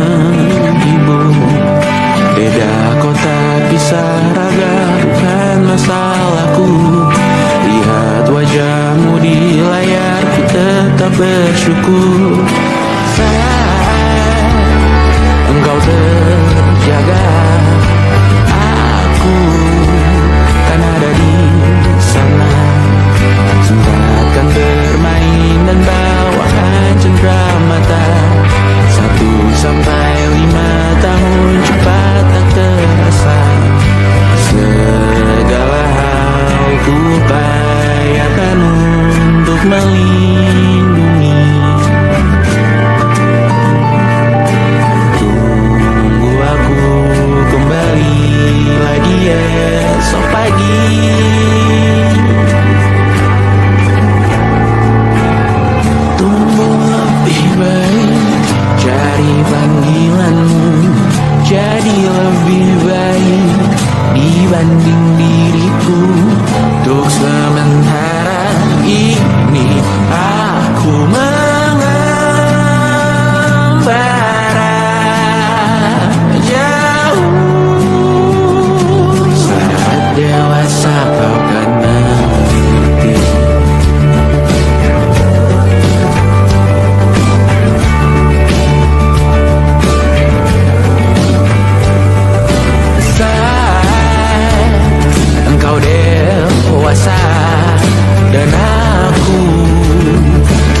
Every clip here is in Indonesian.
menghibur. Beda kota pisah raga bukan masalahku. Lihat wajahmu di layar, ku tetap bersyukur. Saat engkau terjaga, aku kan ada di sana. Sempatkan bermain dan bawakan cenderamata. 1 sampai 5 tahun cepat tak terasa. Segala hal ku upayakan untuk melindungi. Tunggu aku kembali lagi esok pagi. Tumbuh lebih baik, cari panggilanmu. Jadi lebih baik dibanding diriku. Untuk sementara ini aku mengembara jauh. Saat dewasa kau kan mengerti. Engkau dewasa dan aku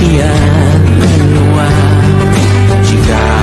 kian menua. Jika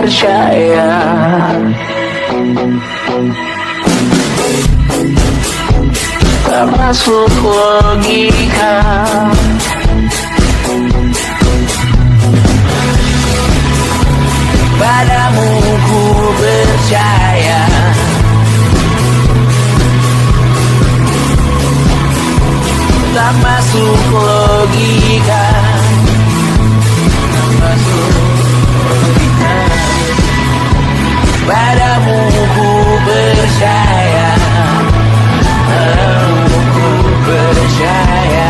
percaya. Tak masuk logika. Padamu ku percaya. Tak masuk logika. Tak masuk logika. Padamu ku percaya. Padamu ku percaya.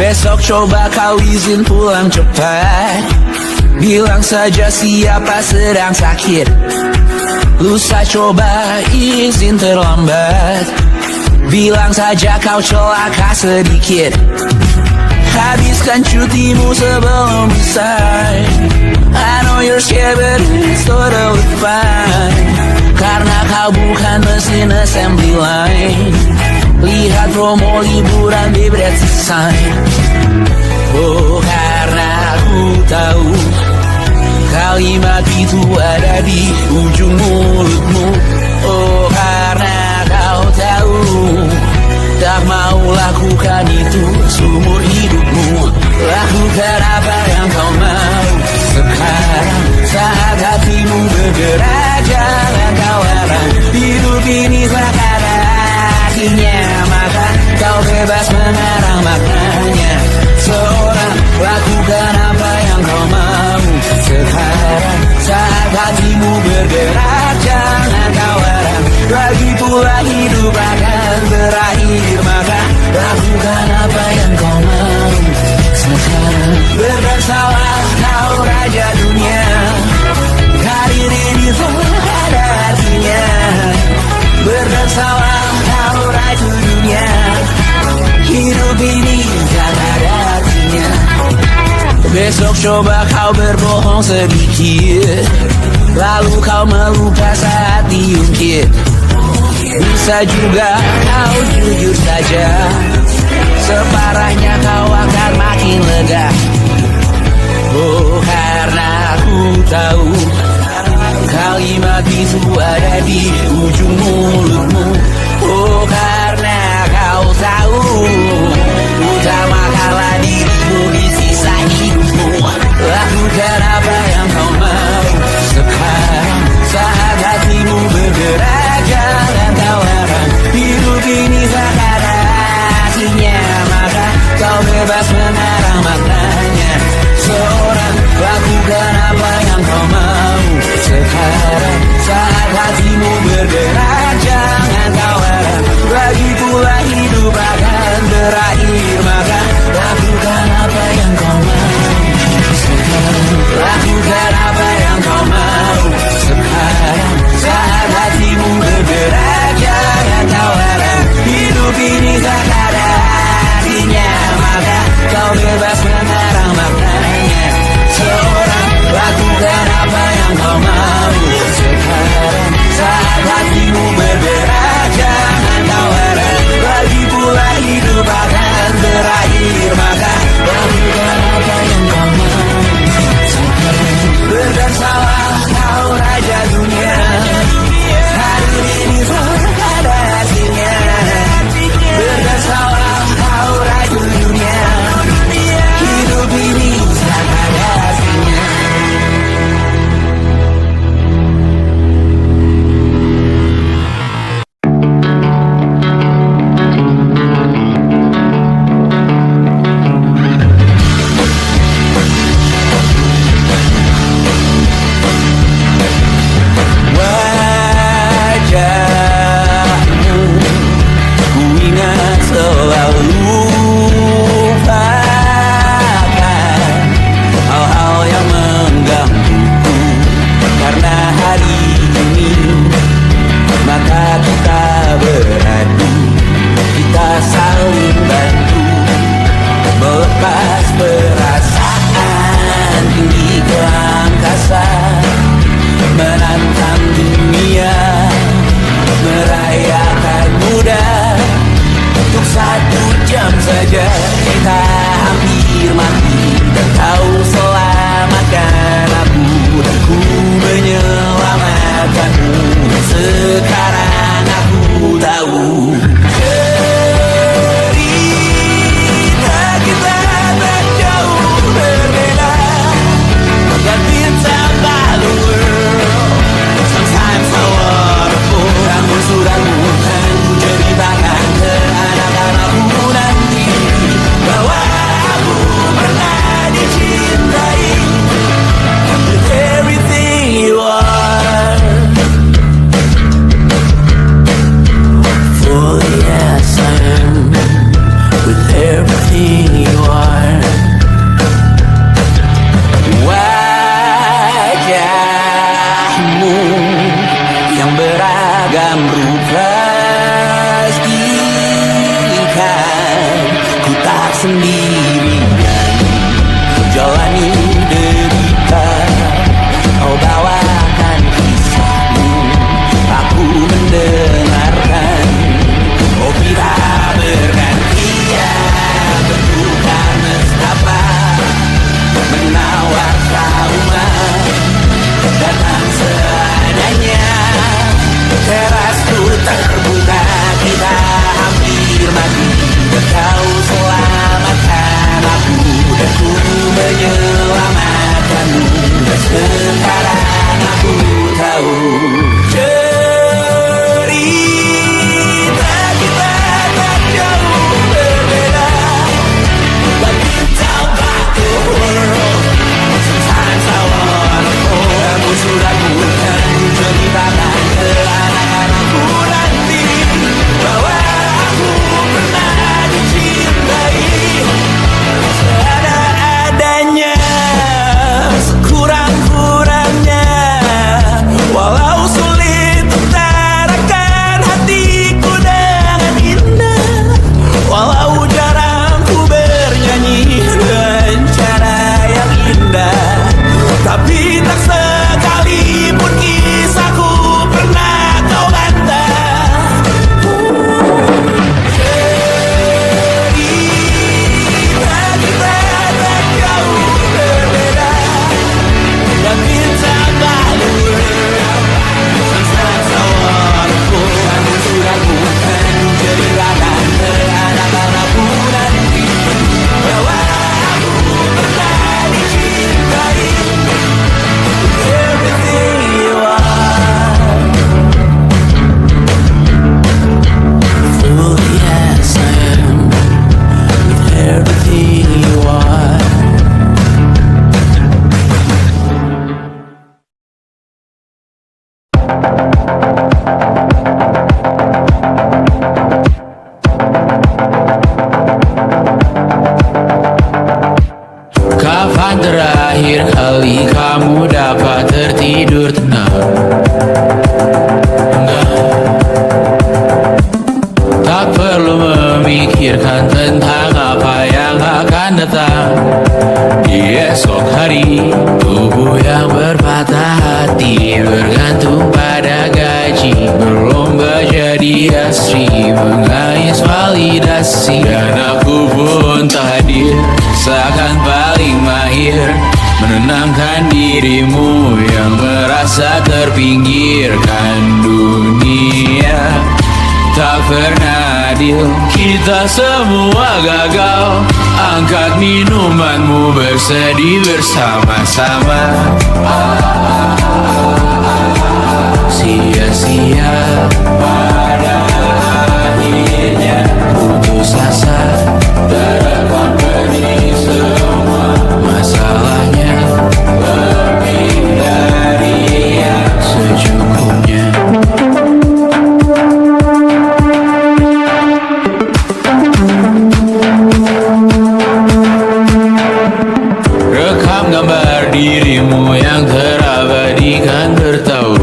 Besok coba kau izin pulang cepat. Bilang saja siapa sedang sakit. Lusa coba izin terlambat. Bilang saja kau celaka sedikit. Habiskan cutimu sebelum usai. I know you're scared but it's totally fine. Karena kau bukan mesin assembly line. Lihat promo liburan di Bread Sign. Oh, karena aku tahu kalimat itu ada di ujung mulutmu. Oh, karena kau tahu tak mau lakukan itu seumur hidupmu. Lakukan apa yang kau mau. Sekarang saat hatimu bergerak, jangan kau larang. Hidup ini tak ada artinya, maka kau bebas mengarang maknanya. Seorang lakukan apa yang kau mau. Sekarang saat hatimu bergerak, jangan kau larang. Lagi pula hidup akan berakhir, maka lakukan apa yang kau mau. Sekarang bersalah kau raja dunia. Karir ini tak ada artinya. Bersalah kau ratu dunia. Hidup ini tak ada artinya. Besok coba kau berbohong sedikit, lalu kau melupa saat diungkit. Bisa juga kau jujur saja, separahnya kau akan makin lega. Oh, karena aku tahu kalimat itu ada di ujung mulutmu. Oh, karena kau tahu utamakanlah dirimu di sisa hidupmu. Lakukan apa yang kau mau. Sekarang saat hatimu bergerak, jangan kau larang. Hidup ini tak ada artinya, maka kau bebas mengarang maknanya. Seorang lakukan apa yang kau mau. Sekarang saat hatimu bergerak, jangan kau larang. Lagi pula hidup akan berakhir, maka lakukan apa yang kau mau. Sekarang lakukan apa yang kau mau. Sekarang saat hatimu bergerak, jangan kau larang. Hidup ini tak ada artinya, maka kau bebas mengarang maknanya. Seorang lakukan apa yang kau mau. Sekarang saat hatimu bergerak, jangan kau larang. Lagi pula hidup akan berakhir, maka lakukan apa yang kau mau. Sekarang bersalah kau raja dunia. Hari ini tak ada artinya. Bersalah kau raja dunia. Hidup ini tak ada artinya. Wajahmu ku ingat selalu. Lupakan hal-hal yang menggangguku. Karena hari ini maka kita beradu. Kita saling bantu melepas perasaan tinggi ke angkasa. Menantang dunia, merayakan muda. Untuk 1 jam saja kita hampir mati, dan kau selamatkan aku, dan ku menyelamatkanmu. Sekarang aku tahu cerita kita tak jauh berbeda. But it's about the world. Sometimes so wonderful. Namun sudah bukan ku ceritakan ke anak-anakku nanti bahwa aku pernah dicintai with everything you are. pastikan ku tak sendirian jalani derita. Kau bawakan kisahmu, aku mendengarkan. Oh kita bergantian bertukar nestapa, menawar trauma datang seadanya. Terasku terbuka, kita hampir mati. Kau selamatkan aku dan ku menyelamatkanmu. Dan sekarang aku tahu cerita kita tak jauh berbeda. But you tell back the world. Sometimes I wanna call. Kamu sudah bukan ceritakan ke anak-anakku nanti bahwa aku pernah dicintai seadanya, sekurang-kurangnya. Walau sulit utarakan hatiku dengan indah, walau jarang ku bernyanyi dengan cara yang indah, tapi tak sekalipun kisahku pernah kau bantah. Cerita kita tak jauh berbeda, but kita balur. Sometimes I wanna go. Kamu sudah bukan ceritakan ke anak-anakku nanti bahwa aku pernah dicintai. Everything you are, fully as I am, with everything you are. Kapan terakhir kali kamu dapat tertidur tenang? Enggak. Tak perlu memikirkan tentang apa yang akan datang di esok hari. Tubuh yang berpatah hati bergantung pada gaji, berlomba jadi asri, mengais validasi. Dan aku pun tak hadir, seakan paling mahir menenangkan dirimu yang merasa terpinggirkan dunia. Tak pernah adil, kita semua gagal. Angkat minumanmu, bersedih bersama-sama. Sia-sia pada akhirnya putus asa, terekam pedih semua masalahnya. Lebih dari yang secukupnya. Rekam gambar dirimu yang terabadikan bertahun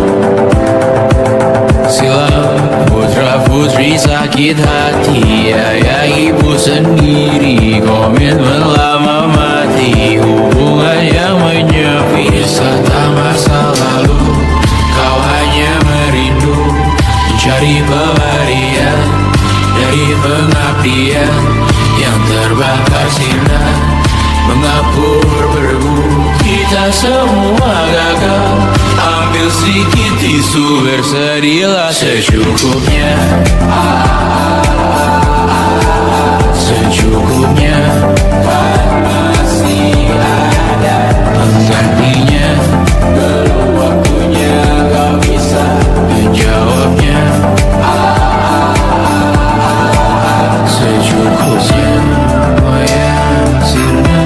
silam. Putra-putri sakit hati, ayah ibu sendiri, komitmen lama mati, hubungan yang menyepi serta masa lalu. Kau hanya merindu mencari pelarian dari pengabdian yang terbakar sinar, mengapur bergu. Kita semua gagal, ambil sedikit tisu, bersedihlah secukupnya. Secukupnya, kan masih ada penggantinya. Belum waktunya kau bisa menjawabnya. Secukupnya, oh ya sirna.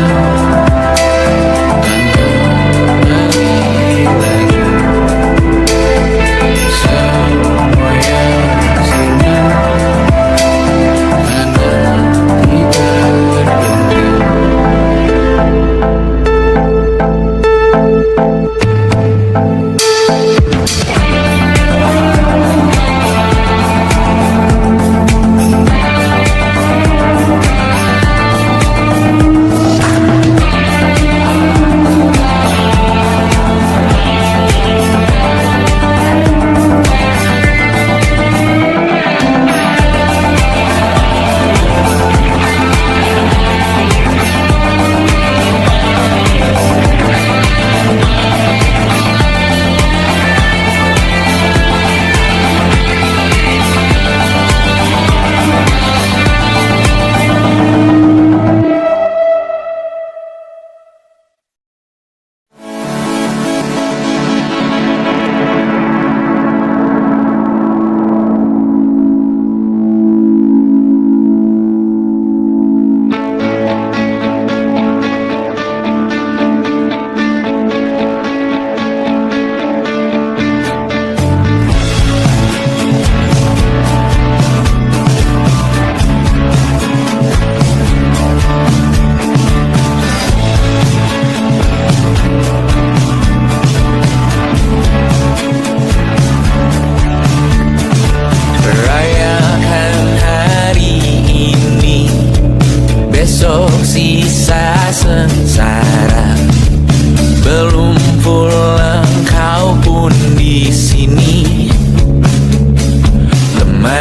Semua yang sirna.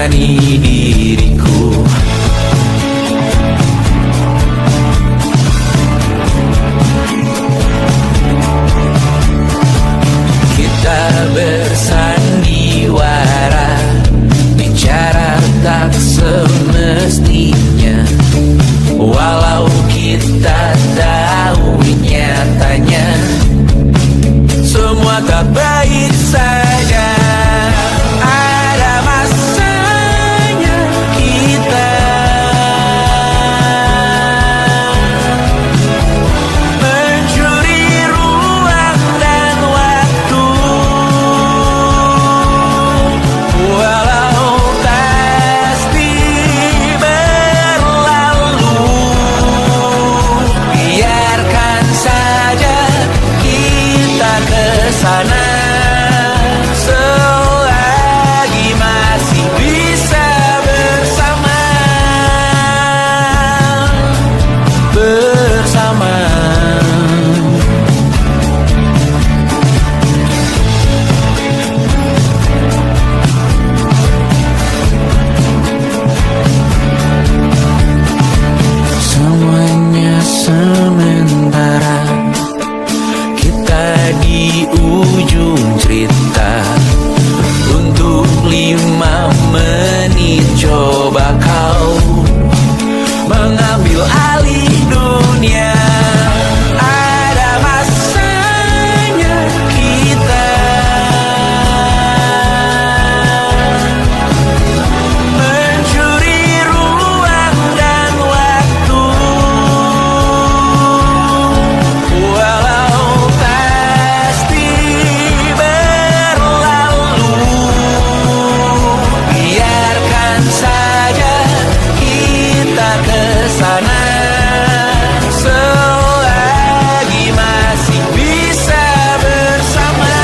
jalani diriku. Kita bersandiwara, bicara tak semestinya, walau kita tahu nyatanya semua tak baik saja. Ada masanya kita mencuri ruang dan waktu, walau pasti berlalu. Biarkan saja kita kesana selagi masih bisa bersama. Semuanya sementara, kita di ujung cerita. Untuk 5 menit coba kau mengambil alih dunia. Ada masanya kita mencuri ruang dan waktu, walau pasti berlalu. Biarkan saja kita kesana selagi masih bisa bersama.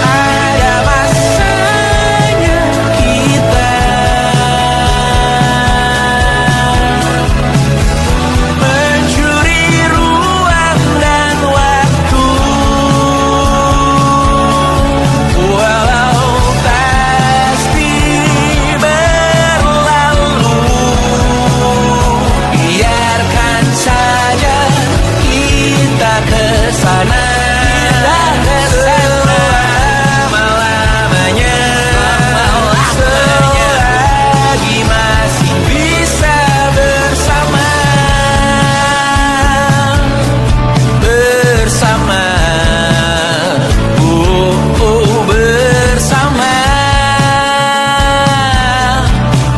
Ada masanya kita mencuri ruang dan waktu, walau pasti berlalu. Biarkan saja kita kesana selama-lamanya, selagi masih bisa bersama. Bersama, bersama,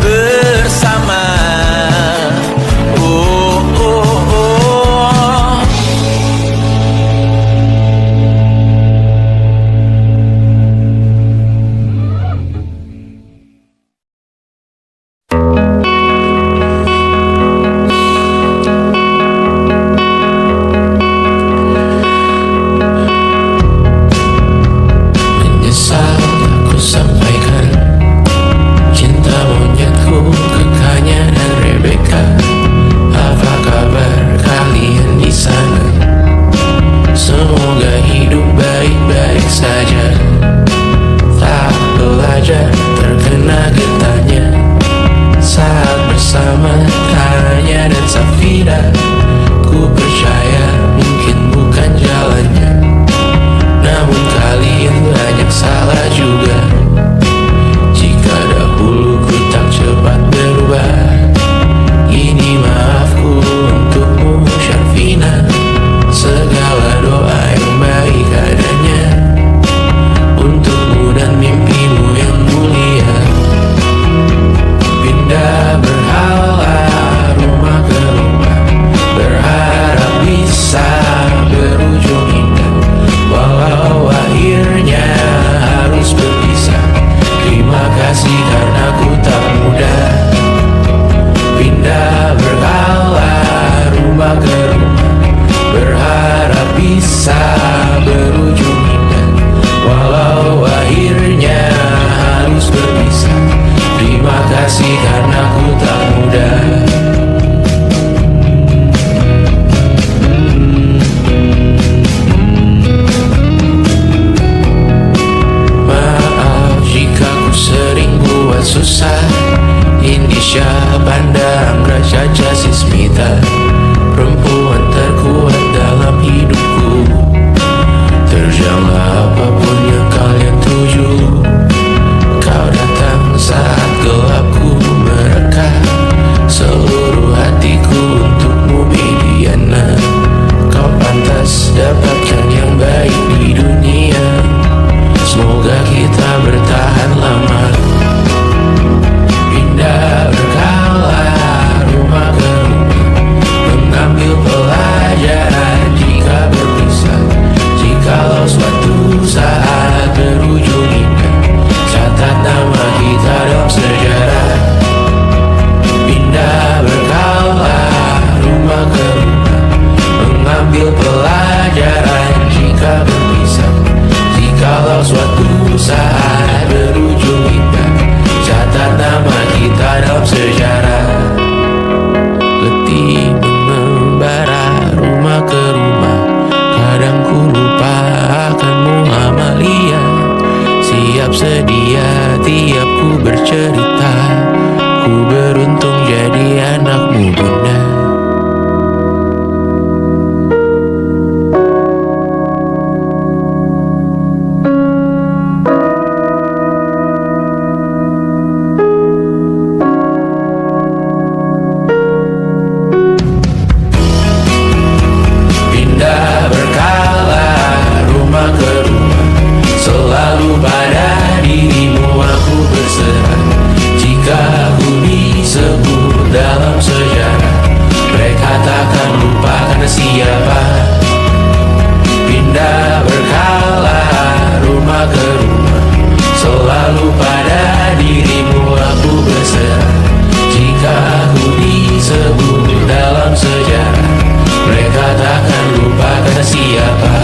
bersama, oh. dapatkan yang baik di dunia. Semoga kita bertahan lama. Pindah berkala, rumah ke rumah, mengambil pelajaran jika berpisah. Jikalau suatu saat berujung indah, catat nama kita dalam sejarah. Pindah berkala, rumah ke rumah, mengambil pelajaran jika berpisah. Jikalau suatu saat berujung indah, catat nama kita dalam sejarah. Letih mengembara rumah ke rumah, kadang ku lupa akanmu Amalia. Siap sedia tiap ku bercerita, ku beruntung jadi anakmu bunda. Pindah berkala, rumah ke rumah, selalu pada dirimu aku berserah. Jika aku disebut dalam sejarah, mereka takkan lupa karena siapa. Pindah berkala, rumah ke rumah, selalu pada dirimu aku berserah. Jika aku disebut dalam sejarah, mereka takkan lupa karena siapa.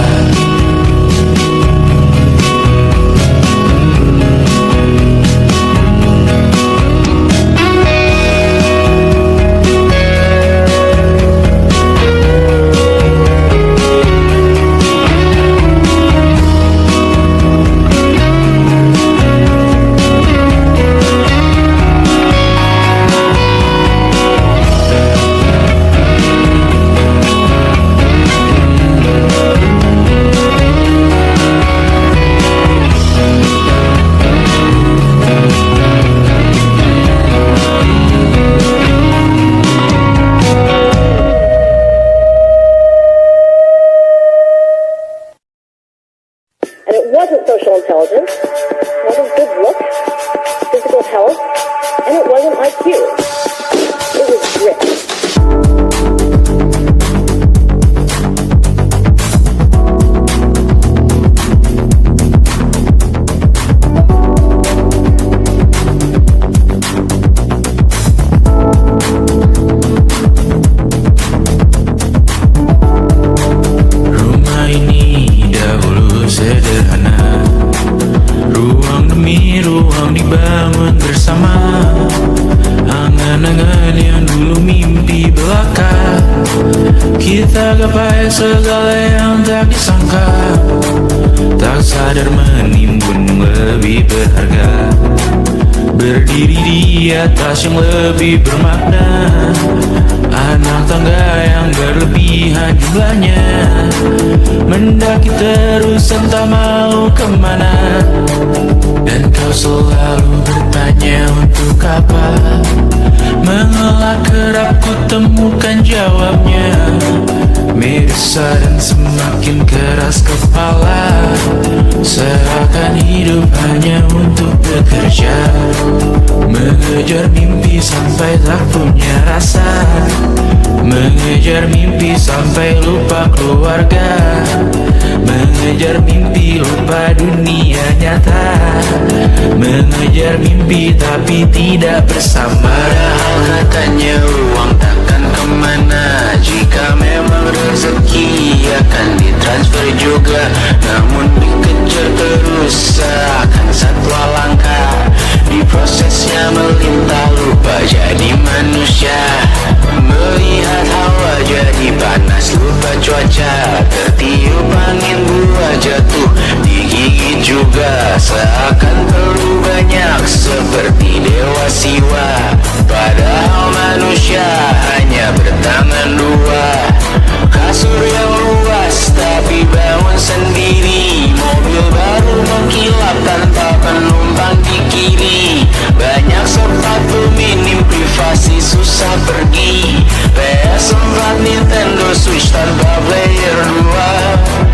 And it wasn't social intelligence, it wasn't good looks, physical health, and it wasn't IQ. It was grit. Rumah ini dahulu sederhana, ruang demi ruang dibangun bersama. Angan-angan yang dulu mimpi belaka, kita gapai segala yang tak disangka. Tak sadar menimbun lebih berharga, berdiri di atas yang lebih bermakna. Anak tangga yang berlebihan jumlahnya, mendaki terus entah mau kemana. Dan kau selalu bertanya untuk apa, mengelak kerap ku temukan jawabnya. Merasa dan semakin keras kepala, seakan hidup hanya untuk bekerja. Mengejar mimpi sampai tak punya rasa, mengejar mimpi sampai lupa keluarga, mengejar mimpi lupa dunia nyata, mengejar mimpi tapi tidak bersama. Padahal katanya uang takkan kemana, jika memang rezeki akan ditransfer juga. Namun dikejar terus seakan satwa langka, di prosesnya melintas lupa jadi manusia. Melihat hawa jadi panas lupa cuaca, tertiup angin buah jatuh digigit juga. Seakan perlu banyak seperti dewa siwa, padahal manusia hanya bertangan dua. Kasur yang luas tapi bangun sendiri, mobil baru mengkilap tanpa penumpang di kiri. Banyak sepatu minim privasi susah pergi, PS4 Nintendo Switch tanpa player 2.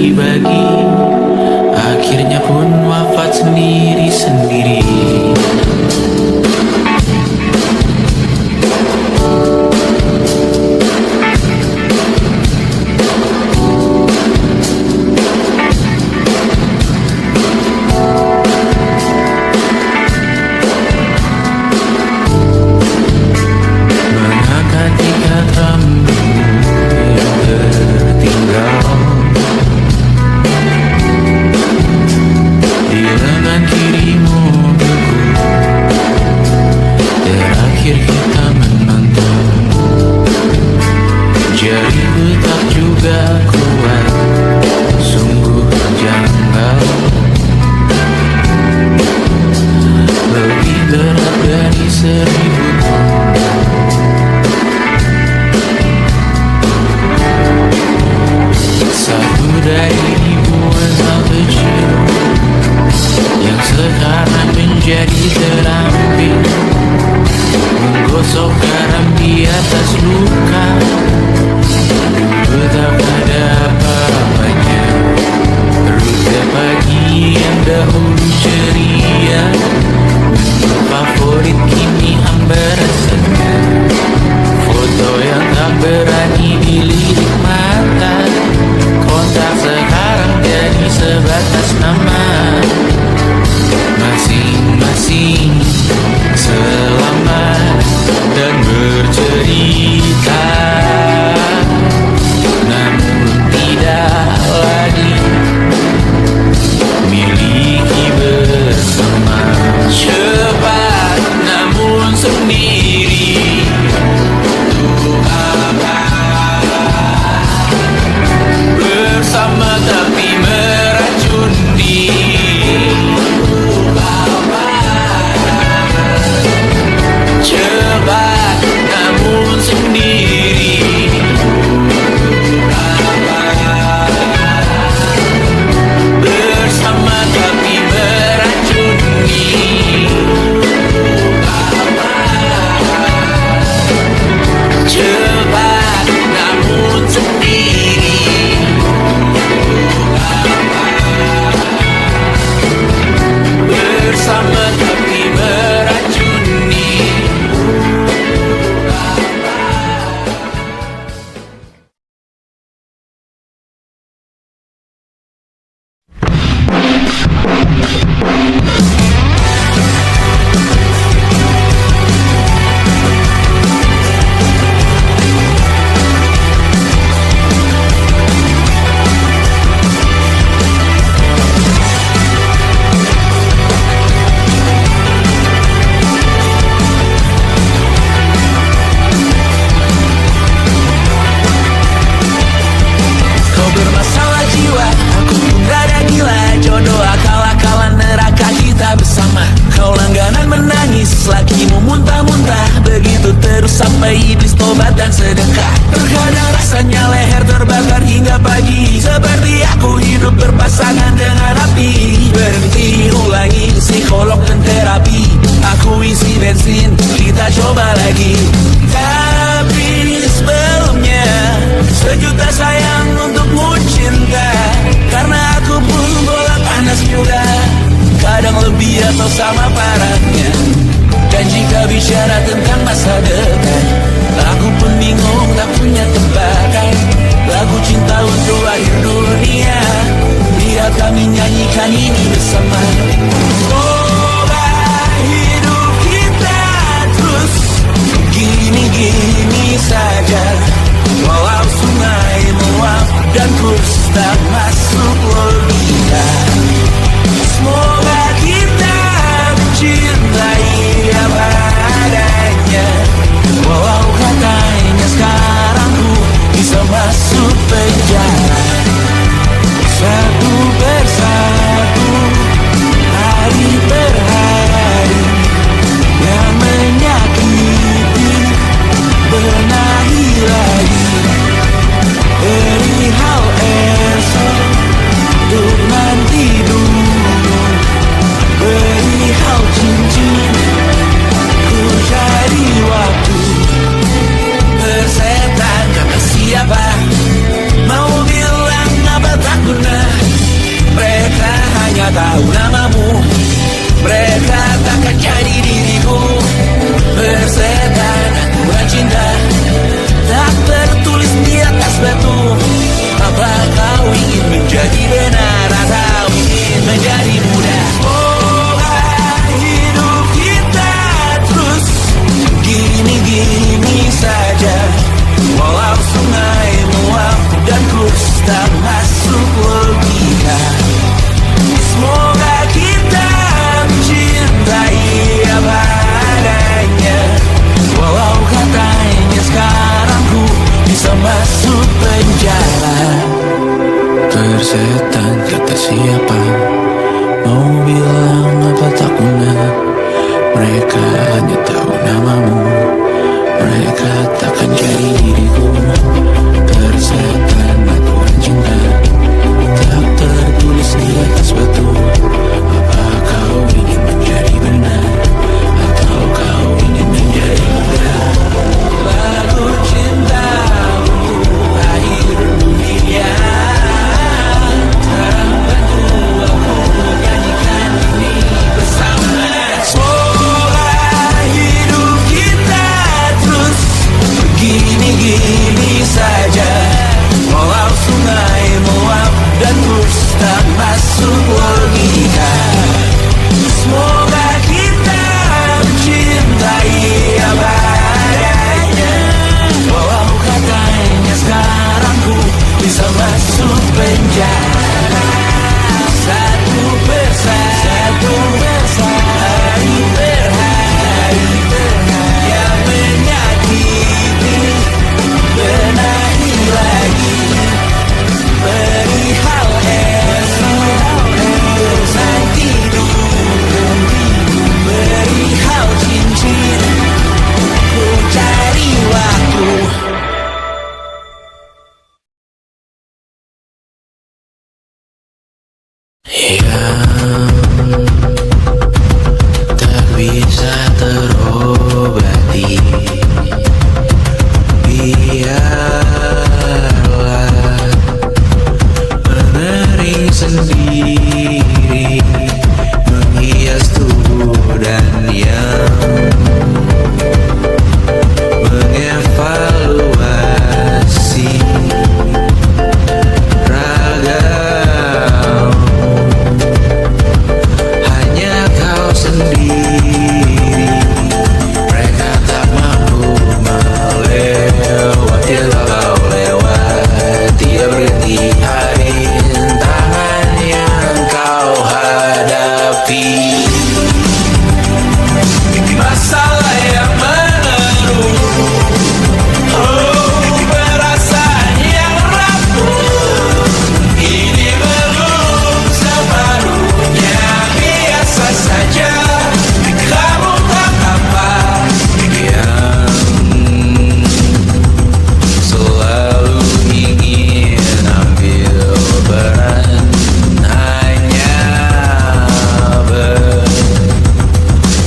dibagi, akhirnya pun wafat sendiri-sendiri. Mengangkat katamu yang tertinggal di lengan kirimu beku, terakhir kita menonton. Jariku tak juga kuat, sungguh janggal. Lebih berat dari 1000 ton. Satu dari ribuan hal kecil yang sekarang menjadi terampil, menggosok garam di atas luka. Dulu tak ada apa-apanya, rute pagi yang dahulu ceria, favorit kini hambar rasanya. Foto yang tak berani dilirik mata, kontak sekarang jadi sebatas nama. Masing-masing selamat dan bercerita, namun tidak lagi miliki bersama. Cepat namun sendiri, untuk apa? Bersama tapi meracuni, untuk apa? Cepat namun sendiri, untuk apa? Bersama tapi meracuni, untuk apa? Cepat namun sendiri, untuk apa? Bersama tapi meracuni, untuk apa? Kau bermasalah jiwa, aku pun rada gila. Jodoh akal-akalan neraka kita bersama. Kau langganan menangis, lakimu muntah-muntah. Begitu terus sampai iblis tobat dan sedekah. Terkadang rasanya leher terbakar hingga pagi, seperti aku hidup berpasangan dengan api. Berhenti, ulangi psikolog dan terapi. Aku isi bensin, kita coba lagi. Tapi sebelumnya, sejuta sayang untukmu cinta. Karena aku pun bola panas juga, kadang lebih atau sama parahnya. Dan jika bicara tentang masa depan, aku pun bingung tak punya tebakan. Lagu cinta untuk akhir dunia, biar kami nyanyikan ini bersama. Coba hidup kita terus begini. masuk penjara. Persetan kata siapa, mau bilang apa tak guna. Mereka hanya tahu namamu, mereka takkan cari diriku. Persetan aturan cinta tak tertulis di atas batu. Apa kau ingin menjadi benar, atau kau ingin menjadi muda? Lagu cinta untuk akhir dunia. Sekarang bantu aku nyanyikan ini bersama. Semoga hidup kita terus begini-gini saja, walau sungai meluap dan terus tak masuk logika. Semoga kita mencintai apa adanya, walau katanya sekarang ku bisa masuk penjara. Satu persatu, hari per hari, yang menyakiti benahi lagi. Perihal esok, terusan tidur, perihal cincin, ku cari waktu. Yang tak bisa terobati, biarlah mengering sendiri, menghias tubuh dan yang mengevaluasi ragam. Hanya kau sendiri, mereka tak mampu melewati kau lewat. Tidak berhenti hari tangan yang kau hadapi. Masalah yang menerus, oh perasaan yang rapuh. Ini belum separuhnya, biasa saja. Kamu tak apa yang selalu ingin ambil peran, hanya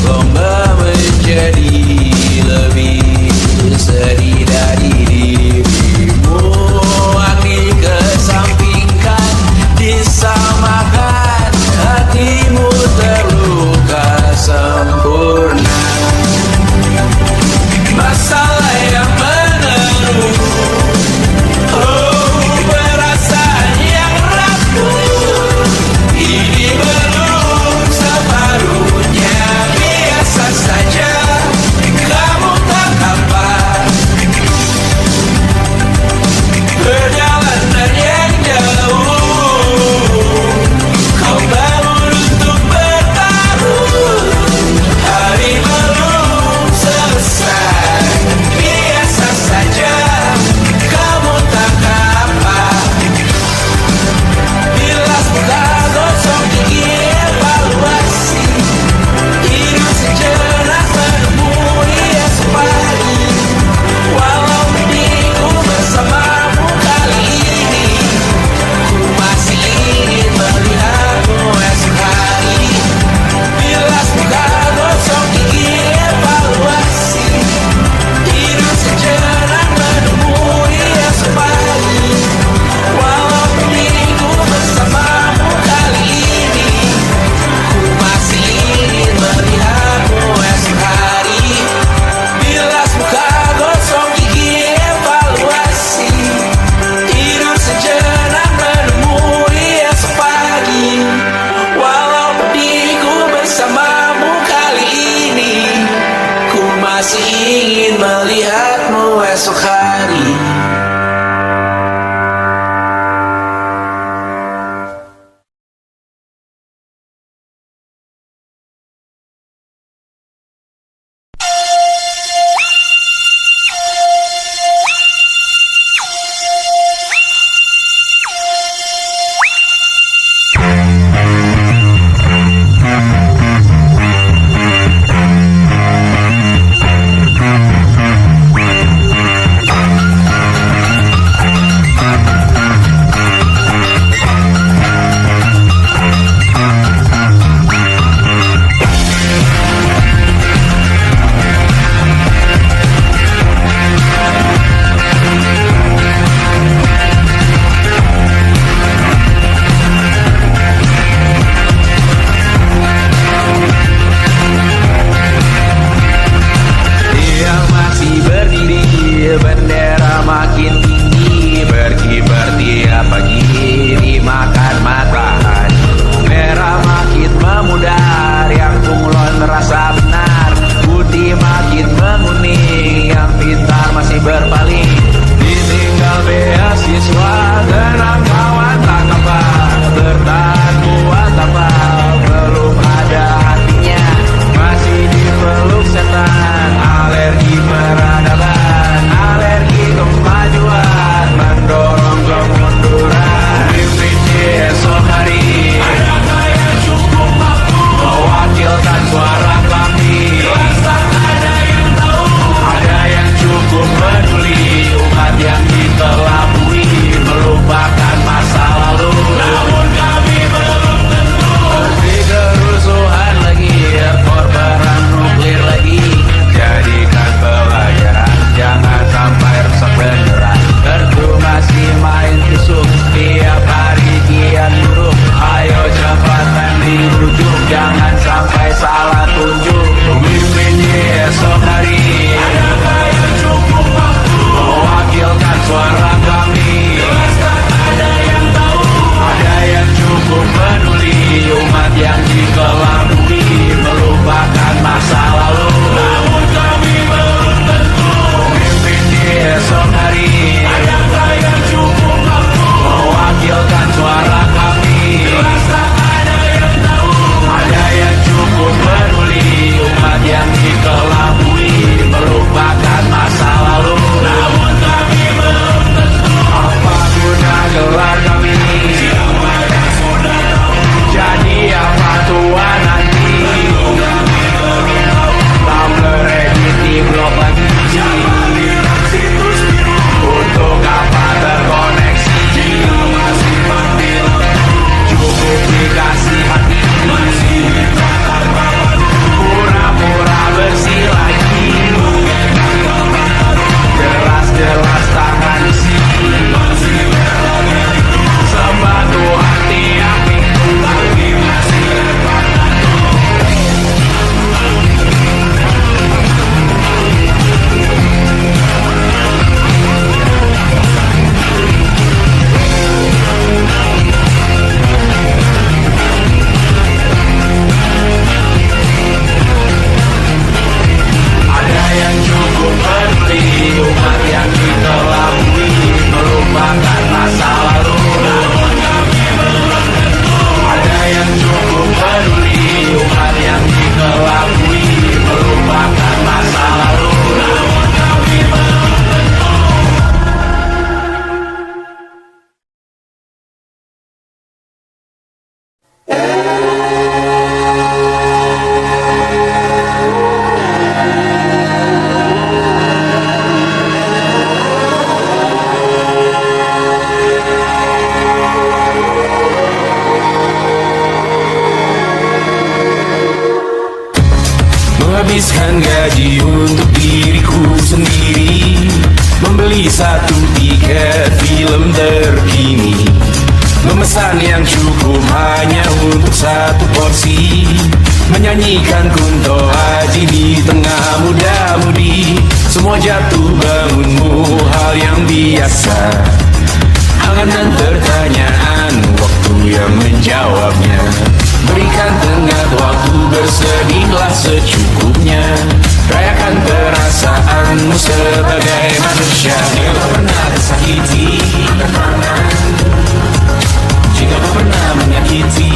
berlomba menjadi lebih sedih dari dirimu. Hati kesampingkan, disamakan, hatimu terluka sempurna. Masalah yang menerus, oh perasaan yang rapuh. Ini belum separuhnya, biasa saja. Kamu tak apa, perjalanan yang jauh kau bangun untuk bertaruh. Hari belum selesai, biasa saja. Kamu tak apa, bilas muka gosok gigi evaluasi. Hidup sejenak menemui esok pagi, walau mendingku bersamamu kali ini. Ku masih ingin melihatmu esok hari. Bilas muka gosok gigi evaluasi. Hidup sejenak menemui esok pagi, walau mendingku bersamamu kali ini. Ku masih ingin melihatmu esok hari. Bilas muka gosok gigi evaluasi. Hidup sejenak menemui esok pagi, walau pedihku bersamamu kali ini. Ku masih ingin melihatmu esok hari. gaji untuk diriku sendiri, membeli satu tiket film terkini, memesan yang cukup hanya untuk satu porsi, menyanyikan Kunto Aji di tengah muda-mudi. Semua jatuh bangunmu hal yang biasa, angan dan pertanyaan, waktu yang menjawabnya. Berikan tengah waktu, bersedihlah secukupnya, rayakan perasaanmu sebagai manusia. Jika kau pernah tersakiti, jika kau pernah menyakiti,